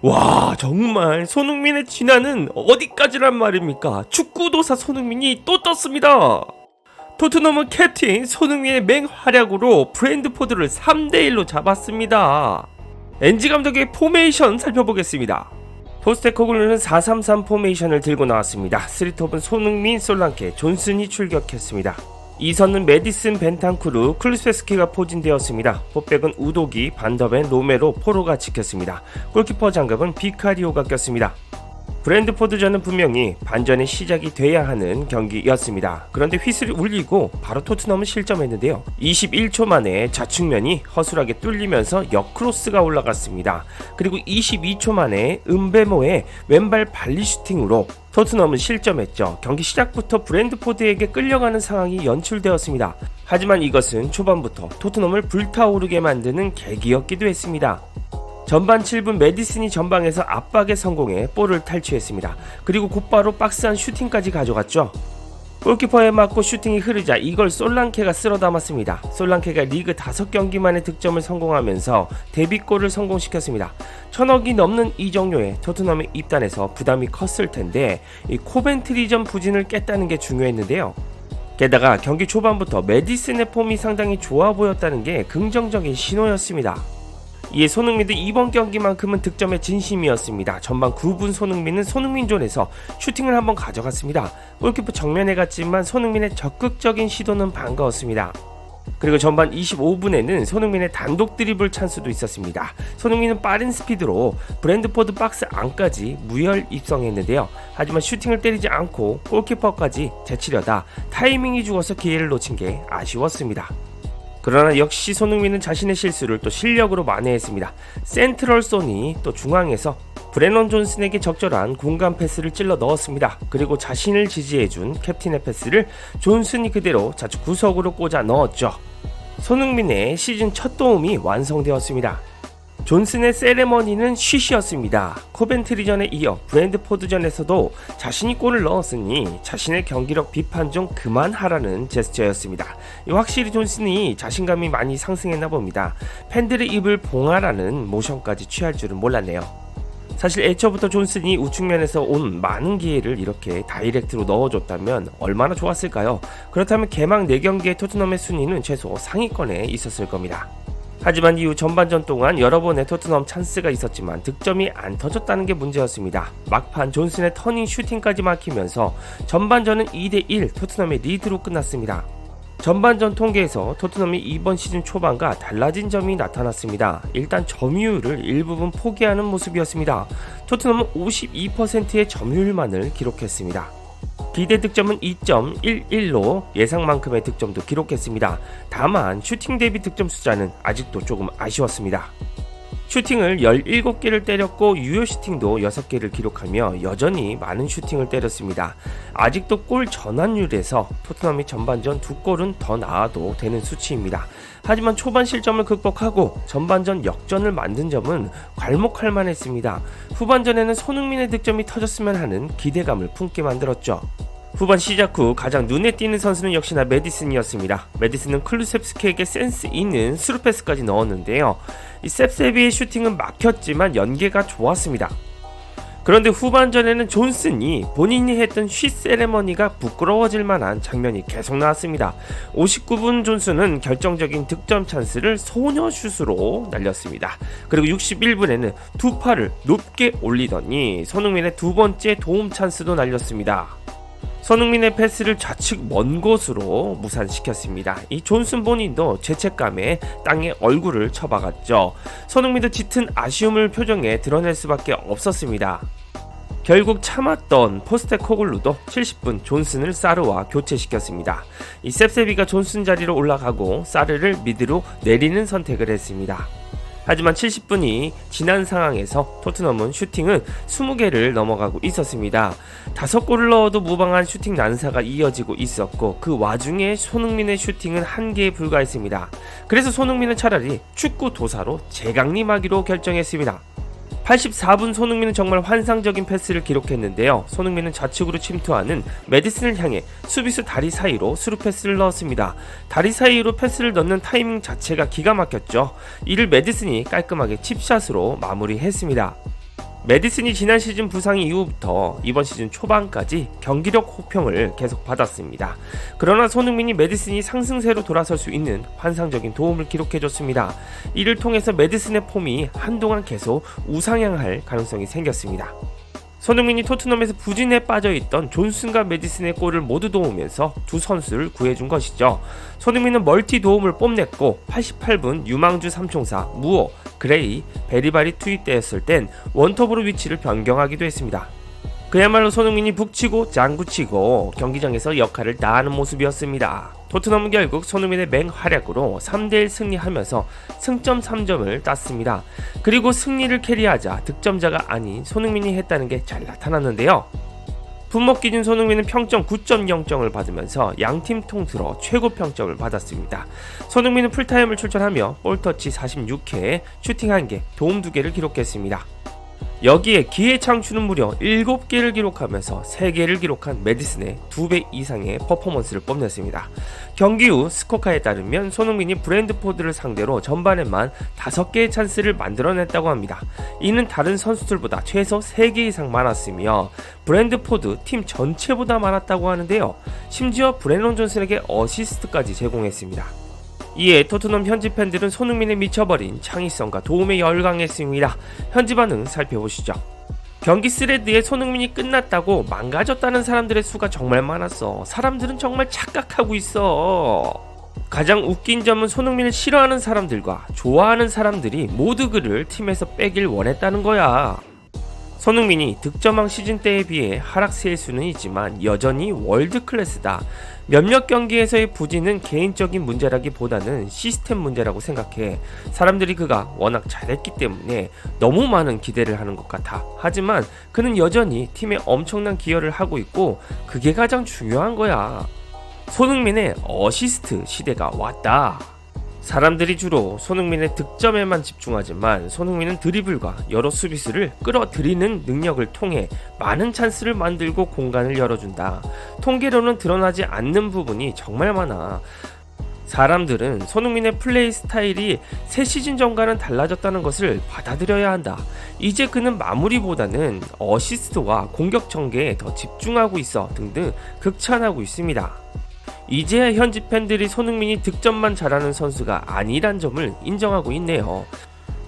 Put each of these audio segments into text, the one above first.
와, 정말 손흥민의 진화는 어디까지란 말입니까? 축구도사 손흥민이 또 떴습니다. 토트넘은 캡틴 손흥민의 맹활약으로 브랜트포드를 3대1로 잡았습니다. 엔지 감독의 포메이션 살펴보겠습니다. 포스테코글루는 4-3-3 포메이션을 들고 나왔습니다. 3톱은 손흥민, 솔랑케, 존슨이 출격했습니다. 2선은 메디슨, 벤탄쿠르, 클루세스키가 포진되었습니다. 포백은 우도기, 반더벤, 로메로, 포로가 지켰습니다. 골키퍼 장갑은 비카리오가 꼈습니다. 브랜트포드전은 분명히 반전의 시작이 돼야 하는 경기였습니다. 그런데 휘슬이 울리고 바로 토트넘은 실점했는데요. 21초 만에 좌측면이 허술하게 뚫리면서 역크로스가 올라갔습니다. 그리고 22초 만에 은베모의 왼발 발리 슈팅으로 토트넘은 실점했죠. 경기 시작부터 브랜트포드에게 끌려가는 상황이 연출되었습니다. 하지만 이것은 초반부터 토트넘을 불타오르게 만드는 계기였기도 했습니다. 전반 7분 메디슨이 전방에서 압박에 성공해 볼을 탈취했습니다. 그리고 곧바로 박스 안 슈팅까지 가져갔죠. 골키퍼에 맞고 슈팅이 흐르자 이걸 솔랑케가 쓸어 담았습니다. 솔랑케가 리그 5경기 만에 득점을 성공하면서 데뷔골을 성공시켰습니다. 1000억이 넘는 이적료에 토트넘에 입단해서 부담이 컸을 텐데 이 코벤트리전 부진을 깼다는 게 중요했는데요. 게다가 경기 초반부터 메디슨의 폼이 상당히 좋아 보였다는 게 긍정적인 신호였습니다. 이에 손흥민도 이번 경기만큼은 득점의 진심이었습니다. 전반 9분 손흥민은 손흥민존에서 슈팅을 한번 가져갔습니다. 골키퍼 정면에 갔지만 손흥민의 적극적인 시도는 반가웠습니다. 그리고 전반 25분에는 손흥민의 단독 드리블 찬스도 있었습니다. 손흥민은 빠른 스피드로 브랜트포드 박스 안까지 무혈 입성했는데요. 하지만 슈팅을 때리지 않고 골키퍼까지 제치려다 타이밍이 죽어서 기회를 놓친 게 아쉬웠습니다. 그러나 역시 손흥민은 자신의 실수를 또 실력으로 만회했습니다. 센트럴 손이 또 중앙에서 브레넌 존슨에게 적절한 공간 패스를 찔러 넣었습니다. 그리고 자신을 지지해준 캡틴의 패스를 존슨이 그대로 좌측 구석으로 꽂아 넣었죠. 손흥민의 시즌 첫 도움이 완성되었습니다. 존슨의 세레머니는 쉬쉬였습니다. 코벤트리전에 이어 브랜트포드전에서도 자신이 골을 넣었으니 자신의 경기력 비판 좀 그만하라는 제스처였습니다. 확실히 존슨이 자신감이 많이 상승했나 봅니다. 팬들의 입을 봉하라는 모션까지 취할 줄은 몰랐네요. 사실 애초부터 존슨이 우측면에서 온 많은 기회를 이렇게 다이렉트로 넣어줬다면 얼마나 좋았을까요? 그렇다면 개막 4경기의 토트넘의 순위는 최소 상위권에 있었을 겁니다. 하지만 이후 전반전 동안 여러 번의 토트넘 찬스가 있었지만 득점이 안 터졌다는 게 문제였습니다. 막판 존슨의 터닝 슈팅까지 막히면서 전반전은 2대1 토트넘의 리드로 끝났습니다. 전반전 통계에서 토트넘이 이번 시즌 초반과 달라진 점이 나타났습니다. 일단 점유율을 일부분 포기하는 모습이었습니다. 토트넘은 52%의 점유율만을 기록했습니다. 기대 득점은 2.11로 예상만큼의 득점도 기록했습니다. 다만 슈팅 대비 득점 숫자는 아직도 조금 아쉬웠습니다. 슈팅을 17개를 때렸고 유효 슈팅도 6개를 기록하며 여전히 많은 슈팅을 때렸습니다. 아직도 골 전환율에서 토트넘이 전반전 2골은 더 나아도 되는 수치입니다. 하지만 초반 실점을 극복하고 전반전 역전을 만든 점은 괄목할 만했습니다. 후반전에는 손흥민의 득점이 터졌으면 하는 기대감을 품게 만들었죠. 후반 시작 후 가장 눈에 띄는 선수는 역시나 메디슨이었습니다. 메디슨은 클루셉스키에게 센스 있는 스루 패스까지 넣었는데요. 이 셉세비의 슈팅은 막혔지만 연계가 좋았습니다. 그런데 후반전에는 존슨이 본인이 했던 쉿 세레머니가 부끄러워질 만한 장면이 계속 나왔습니다. 59분 존슨은 결정적인 득점 찬스를 소녀슛으로 날렸습니다. 그리고 61분에는 두 팔을 높게 올리더니 손흥민의 두 번째 도움 찬스도 날렸습니다. 손흥민의 패스를 좌측 먼 곳으로 무산시켰습니다. 이 존슨 본인도 죄책감에 땅에 얼굴을 쳐박았죠. 손흥민도 짙은 아쉬움을 표정에 드러낼 수밖에 없었습니다. 결국 참았던 포스테코글루도 70분 존슨을 사르와 교체시켰습니다. 이 셉세비가 존슨 자리로 올라가고 사르를 미드로 내리는 선택을 했습니다. 하지만 70분이 지난 상황에서 토트넘은 슈팅은 20개를 넘어가고 있었습니다. 5골을 넣어도 무방한 슈팅 난사가 이어지고 있었고 그 와중에 손흥민의 슈팅은 1개에 불과했습니다. 그래서 손흥민은 차라리 축구 도사로 재강림하기로 결정했습니다. 84분 손흥민은 정말 환상적인 패스를 기록했는데요. 손흥민은 좌측으로 침투하는 메디슨을 향해 수비수 다리 사이로 스루 패스를 넣었습니다. 다리 사이로 패스를 넣는 타이밍 자체가 기가 막혔죠. 이를 메디슨이 깔끔하게 칩샷으로 마무리했습니다. 메디슨이 지난 시즌 부상 이후부터 이번 시즌 초반까지 경기력 호평을 계속 받았습니다. 그러나 손흥민이 메디슨이 상승세로 돌아설 수 있는 환상적인 도움을 기록해줬습니다. 이를 통해서 메디슨의 폼이 한동안 계속 우상향할 가능성이 생겼습니다. 손흥민이 토트넘에서 부진에 빠져있던 존슨과 메디슨의 골을 모두 도우면서 두 선수를 구해준 것이죠. 손흥민은 멀티 도움을 뽐냈고 88분 유망주 삼총사 무어, 그레이, 베리바리 투입되었을 땐 원톱으로 위치를 변경하기도 했습니다. 그야말로 손흥민이 북치고 장구치고 경기장에서 역할을 다하는 모습이었습니다. 토트넘은 결국 손흥민의 맹활약으로 3대1 승리하면서 승점 3점을 땄습니다. 그리고 승리를 캐리하자 득점자가 아닌 손흥민이 했다는 게 잘 나타났는데요. 분목 기준 손흥민은 평점 9.0점을 받으면서 양팀 통틀어 최고 평점을 받았습니다. 손흥민은 풀타임을 출전하며 볼터치 46회, 슈팅 1개, 도움 2개를 기록했습니다. 여기에 기회 창출은 무려 7개를 기록하면서 3개를 기록한 메디슨의 2배 이상의 퍼포먼스를 뽐냈습니다. 경기 후 스코카에 따르면 손흥민이 브랜드포드를 상대로 전반에만 5개의 찬스를 만들어냈다고 합니다. 이는 다른 선수들보다 최소 3개 이상 많았으며 브랜드포드 팀 전체보다 많았다고 하는데요. 심지어 브레넌 존슨에게 어시스트까지 제공했습니다. 이에 토트넘 현지 팬들은 손흥민에 미쳐버린 창의성과 도움에 열광했습니다. 현지 반응 살펴보시죠. 경기 스레드에 손흥민이 끝났다고 망가졌다는 사람들의 수가 정말 많았어. 사람들은 정말 착각하고 있어. 가장 웃긴 점은 손흥민을 싫어하는 사람들과 좋아하는 사람들이 모두 그를 팀에서 빼길 원했다는 거야. 손흥민이 득점왕 시즌 때에 비해 하락세일 수는 있지만 여전히 월드 클래스다. 몇몇 경기에서의 부진은 개인적인 문제라기보다는 시스템 문제라고 생각해. 사람들이 그가 워낙 잘했기 때문에 너무 많은 기대를 하는 것 같아. 하지만 그는 여전히 팀에 엄청난 기여를 하고 있고 그게 가장 중요한 거야. 손흥민의 어시스트 시대가 왔다. 사람들이 주로 손흥민의 득점에만 집중하지만 손흥민은 드리블과 여러 수비수를 끌어들이는 능력을 통해 많은 찬스를 만들고 공간을 열어준다. 통계로는 드러나지 않는 부분이 정말 많아. 사람들은 손흥민의 플레이 스타일이 3시즌 전과는 달라졌다는 것을 받아들여야 한다. 이제 그는 마무리보다는 어시스트와 공격 전개에 더 집중하고 있어 등등 극찬하고 있습니다. 이제야 현지 팬들이 손흥민이 득점만 잘하는 선수가 아니란 점을 인정하고 있네요.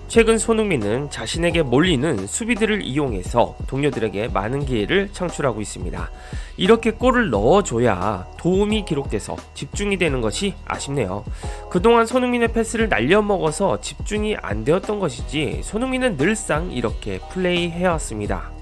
최근 손흥민은 자신에게 몰리는 수비들을 이용해서 동료들에게 많은 기회를 창출하고 있습니다. 이렇게 골을 넣어줘야 도움이 기록돼서 집중이 되는 것이 아쉽네요. 그동안 손흥민의 패스를 날려먹어서 집중이 안 되었던 것이지 손흥민은 늘상 이렇게 플레이해왔습니다.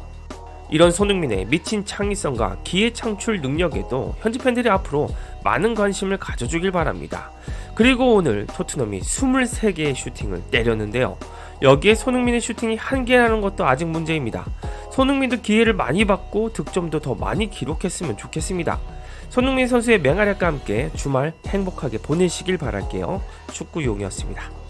이런 손흥민의 미친 창의성과 기회 창출 능력에도 현지 팬들이 앞으로 많은 관심을 가져주길 바랍니다. 그리고 오늘 토트넘이 23개의 슈팅을 때렸는데요. 여기에 손흥민의 슈팅이 1개라는 것도 아직 문제입니다. 손흥민도 기회를 많이 받고 득점도 더 많이 기록했으면 좋겠습니다. 손흥민 선수의 맹활약과 함께 주말 행복하게 보내시길 바랄게요. 축구용이었습니다.